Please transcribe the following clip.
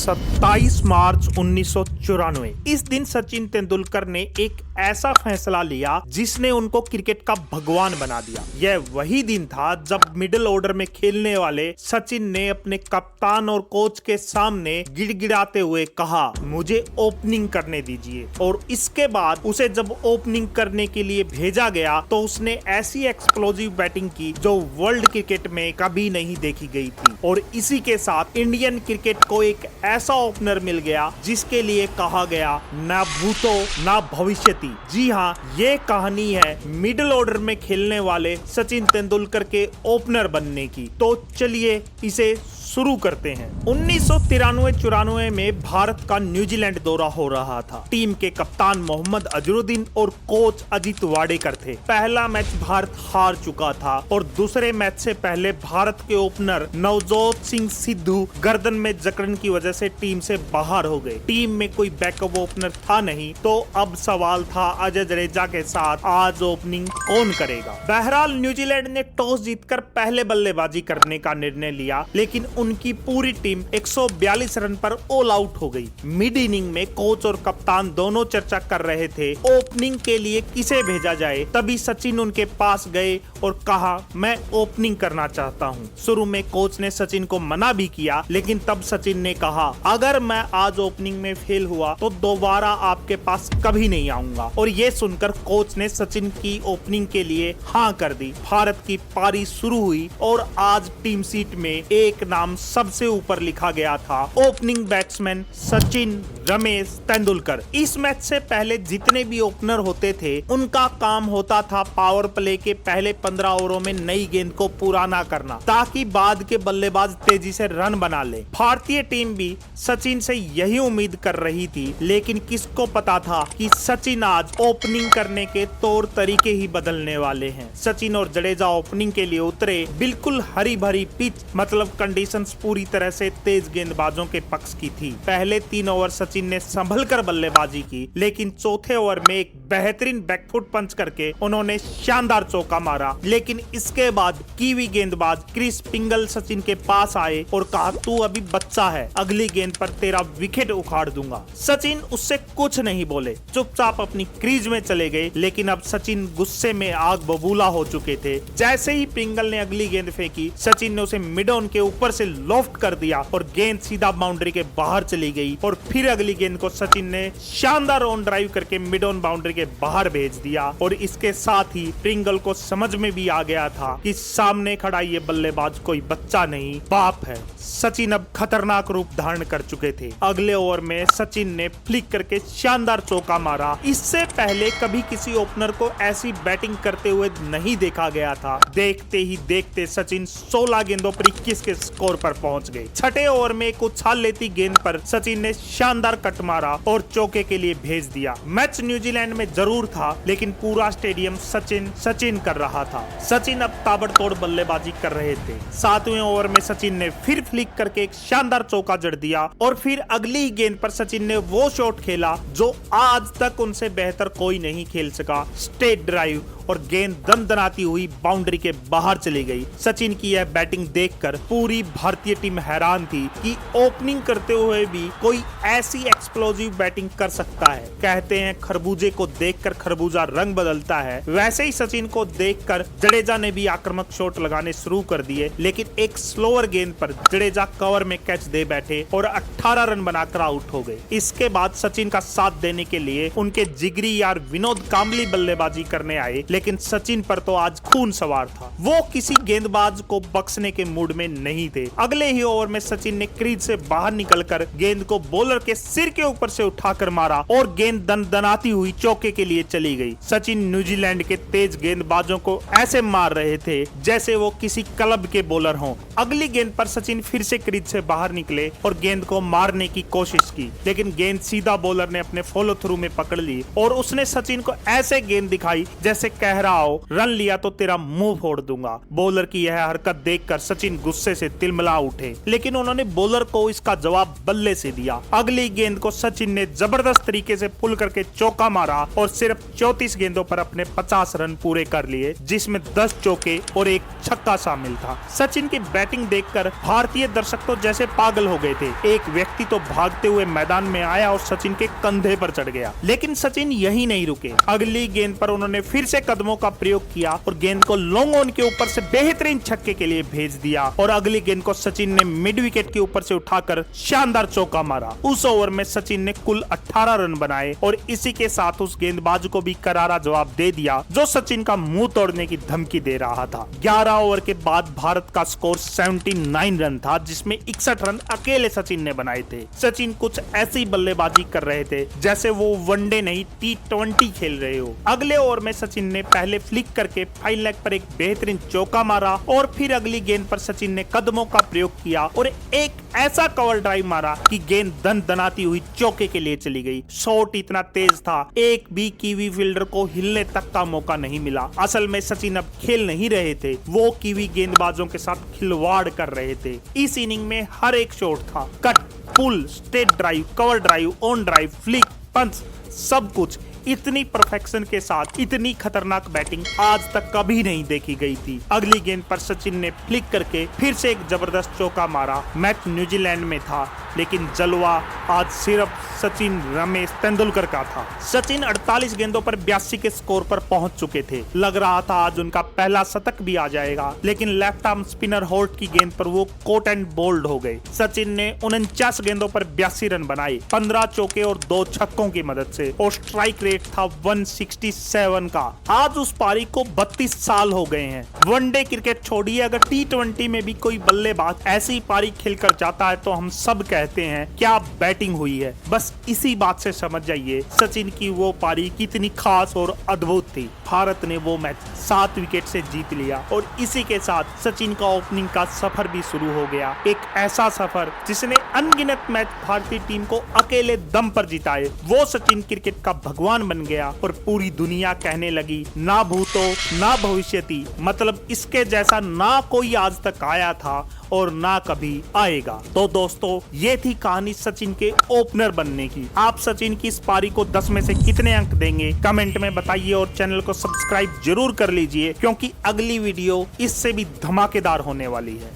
27 मार्च 1994। इस दिन सचिन तेंदुलकर ने एक ऐसा फैसला लिया जिसने उनको क्रिकेट का भगवान बना दिया। यह वही दिन था जब मिडिल ऑर्डर में खेलने वाले सचिन ने अपने कप्तान और कोच के सामने गिड़गिड़ाते हुए कहा, मुझे ओपनिंग करने दीजिए। और इसके बाद उसे जब ओपनिंग करने के लिए भेजा गया तो उसने ऐसी एक्सप्लोजिव बैटिंग की जो वर्ल्ड क्रिकेट में कभी नहीं देखी गई थी। और इसी के साथ इंडियन क्रिकेट को एक ऐसा ओपनर मिल गया जिसके लिए कहा गया, ना भूतो ना भविष्यति। जी हाँ, ये कहानी है मिडिल ऑर्डर में खेलने वाले सचिन तेंदुलकर के ओपनर बनने की। तो चलिए इसे शुरू करते हैं। 1993-94 में भारत का न्यूजीलैंड दौरा हो रहा था। टीम के कप्तान मोहम्मद अजहरुद्दीन और कोच अजीत वाडेकर थे। पहला मैच भारत हार चुका था और दूसरे मैच से पहले भारत के ओपनर नवजोत सिंह सिद्धू गर्दन में जकड़न की वजह से टीम से बाहर हो गए। टीम में कोई बैकअप ओपनर था नहीं, तो अब सवाल था अजय जडेजा के साथ आज ओपनिंग कौन करेगा। बहरहाल न्यूजीलैंड ने टॉस जीतकर पहले बल्लेबाजी करने का निर्णय लिया, लेकिन उनकी पूरी टीम 142 रन पर ऑल आउट हो गई। मिड इनिंग में कोच और कप्तान दोनों चर्चा कर रहे थे ओपनिंग के लिए किसे भेजा जाए। तभी सचिन उनके पास गए और कहा, मैं ओपनिंग करना चाहता हूं। शुरू में कोच ने सचिन को मना भी किया, लेकिन तब सचिन ने कहा, अगर मैं आज ओपनिंग में फेल हुआ तो दोबारा आपके पास कभी नहीं आऊंगा। और ये सुनकर कोच ने सचिन की ओपनिंग के लिए हाँ कर दी। भारत की पारी शुरू हुई और आज टीम सीट में एक नाम सबसे ऊपर लिखा गया था, ओपनिंग बैट्समैन सचिन रमेश तेंदुलकर। इस मैच से पहले जितने भी ओपनर होते थे उनका काम होता था पावर प्ले के पहले 15 ओवरों में नई गेंद को पुराना करना, ताकि बाद के बल्लेबाज तेजी से रन बना ले। भारतीय टीम भी सचिन से यही उम्मीद कर रही थी, लेकिन किसको पता था कि सचिन आज ओपनिंग करने के तौर तरीके ही बदलने वाले हैं। सचिन और जडेजा ओपनिंग के लिए उतरे। बिल्कुल हरी भरी पिच, मतलब कंडीशंस पूरी तरह से तेज गेंदबाजों के पक्ष की थी। पहले 3 ओवर सचिन ने संभल कर बल्लेबाजी की, लेकिन चौथे ओवर में एक बेहतरीन बैकफुट पंच करके उन्होंने शानदार चौका मारा। लेकिन इसके बाद कीवी गेंदबाज क्रिस पिंगल सचिन के पास आए और कहा, तू अभी बच्चा है, अगली गेंद पर तेरा विकेट उखाड़ दूंगा। सचिन उससे कुछ नहीं बोले, चुपचाप अपनी क्रीज में चले गए। लेकिन अब सचिन गुस्से में आग बबूला हो चुके थे। जैसे ही पिंगल ने अगली गेंद फेंकी, सचिन ने उसे मिड ऑन के ऊपर से लॉफ्ट कर दिया और गेंद सीधा बाउंड्री के बाहर चली गई। और फिर अगली गेंद को सचिन ने शानदार ऑन ड्राइव करके मिड ऑन बाउंड्री के बाहर भेज दिया। और इसके साथ ही पिंगल को समझ में भी आ गया था कि सामने खड़ा ये बल्लेबाज कोई बच्चा नहीं, बाप है। सचिन अब खतरनाक रूप धारण कर चुके थे। अगले ओवर में सचिन ने फ्लिक करके शानदार चौका मारा। इससे पहले कभी किसी ओपनर को ऐसी बैटिंग करते हुए नहीं देखा गया था। देखते ही देखते सचिन 16 गेंदों पर 21 के स्कोर पर पहुंच गए। छठे ओवर में एक उछाल लेती गेंद पर सचिन ने शानदार कट मारा और चौके के लिए भेज दिया। मैच न्यूजीलैंड में जरूर था, लेकिन पूरा स्टेडियम सचिन सचिन कर रहा था। सचिन अब ताबड़तोड़ बल्लेबाजी कर रहे थे। 7वें ओवर में सचिन ने फिर फ्लिक करके एक शानदार चौका जड़ दिया और फिर अगली ही गेंद पर सचिन ने वो शॉट खेला जो आज तक उनसे बेहतर कोई नहीं खेल सका, स्ट्रेट ड्राइव, और गेंद दनदनाती हुई बाउंड्री के बाहर चली गई। सचिन की यह बैटिंग देखकर पूरी भारतीय टीम हैरान थी कि ओपनिंग करते हुए भी कोई ऐसी एक्सप्लोजिव बैटिंग कर सकता है। कहते हैं खरबूजे को देखकर खरबूजा रंग बदलता है, वैसे ही सचिन को देखकर जडेजा ने भी आक्रामक शॉट लगाने शुरू कर दिए। लेकिन एक स्लोअर गेंद पर जडेजा कवर में कैच दे बैठे और 18 रन बनाकर आउट हो गए। इसके बाद सचिन का साथ देने के लिए उनके जिगरी यार विनोद कांबली बल्लेबाजी करने आए, लेकिन सचिन पर तो आज खून सवार था। वो किसी गेंदबाज को बख्शने के मूड में नहीं थे। अगले ही ओवर में सचिन ने क्रीज से बाहर निकलकर गेंद को बॉलर के सिर के ऊपर से उठाकर मारा और गेंद दनदनाती हुई चौके के लिए चली गई। सचिन न्यूजीलैंड के तेज गेंदबाजों को ऐसे मार रहे थे जैसे वो किसी क्लब के बॉलर हों। अगली गेंद पर सचिन फिर से क्रीज से बाहर निकले और गेंद को मारने की कोशिश की, लेकिन गेंद सीधा बॉलर ने अपने फॉलो थ्रू में पकड़ ली और उसने सचिन को ऐसे गेंद दिखाई जैसे कह रहा हो रन लिया तो तेरा मुंह फोड़ दूंगा। बॉलर की यह हरकत देखकर सचिन गुस्से से तिलमिला उठे, लेकिन उन्होंने बॉलर को इसका जवाब बल्ले से दिया। अगली गेंद को सचिन ने जबरदस्त तरीके से पुल करके चौका मारा और सिर्फ 34 गेंदों पर अपने 50 रन पूरे कर लिए, जिसमें 10 चौके और एक छक्का शामिल था। सचिन की बैटिंग देखकर भारतीय दर्शक तो जैसे पागल हो गए थे। एक व्यक्ति तो भागते हुए मैदान में आया और सचिन के कंधे पर चढ़ गया, लेकिन सचिन यही नहीं रुके। अगली गेंद पर उन्होंने फिर से कदमों का प्रयोग किया और गेंद को लॉन्ग ऑन के ऊपर से बेहतरीन छक्के के लिए भेज दिया और अगली गेंद को सचिन ने मिड विकेट के ऊपर से उठाकर शानदार चौका मारा। उस ओवर में सचिन ने कुल 18 रन बनाए और इसी के साथ उस गेंदबाज को भी करारा जवाब दे दिया जो सचिन का मुंह तोड़ने की धमकी दे रहा था। 11 ओवर के बाद भारत का स्कोर 79 रन था, जिसमें 61 रन अकेले सचिन ने बनाए थे। सचिन कुछ ऐसी बल्लेबाजी कर रहे थे जैसे वो वनडे नहीं T20 खेल रहे हो। अगले ओवर में सचिन ने पहले फ्लिक करके फाइन लेग पर एक बेहतरीन चौका मारा और फिर अगली गेंद पर सचिन ने कदमों का प्रयोग किया और एक ऐसा कवर ड्राइव मारा कि गेंद दनाती हुई चौके के लिए चली गई। शॉट इतना तेज था, एक भी कीवी फील्डर को हिलने तक का मौका नहीं मिला। असल में सचिन अब खेल नहीं रहे थे, वो कीवी गेंदबाजों के साथ खिलवाड़ कर रहे थे। इस इनिंग में हर एक शॉट था, cut, pull, straight drive, cover drive, on drive, flick, punch, सब कुछ इतनी परफेक्शन के साथ इतनी खतरनाक बैटिंग आज तक कभी नहीं देखी गई थी। अगली गेंद पर सचिन ने फ्लिक करके फिर से एक जबरदस्त चौका मारा। मैच न्यूजीलैंड में था, लेकिन जलवा आज सिर्फ सचिन रमेश तेंदुलकर का था। सचिन 48 गेंदों पर 82 के स्कोर पर पहुंच चुके थे। लग रहा था आज उनका पहला शतक भी आ जाएगा, लेकिन लेफ्ट आर्म स्पिनर होल्ट की गेंद पर वो कोट एंड बोल्ड हो गए। सचिन ने 49 गेंदों पर 82 रन बनाए, 15 चौके और 2 छक्कों की मदद से, और स्ट्राइक रेट था 167 का। आज उस पारी को 32 साल हो गए हैं। वनडे क्रिकेट छोड़िए, अगर T20 में भी कोई बल्लेबाज ऐसी पारी खेलकर जाता है तो हम सब कहते हैं क्या बैटिंग हुई है। बस इसी बात से समझ जाइए सचिन की वो पारी कितनी खास और अद्भुत थी। भारत ने वो मैच 7 विकेट से जीत लिया और इसी के साथ सचिन का ओपनिंग का सफर भी शुरू हो गया। एक ऐसा सफर जिसने अनगिनत मैच भारतीय टीम को अकेले दम पर जिताए। वो सचिन क्रिकेट का भगवान बन गया और पूरी दुनिया कहने लगी ना भूतो ना भविष्यति, मतलब इसके जैसा ना कोई आज तक आया था और ना कभी आएगा। तो दोस्तों, ये थी कहानी सचिन के ओपनर बनने की। आप सचिन की इस पारी को 10 में से कितने अंक देंगे कमेंट में बताइए और चैनल को सब्सक्राइब जरूर कर लीजिए, क्योंकि अगली वीडियो इससे भी धमाकेदार होने वाली है।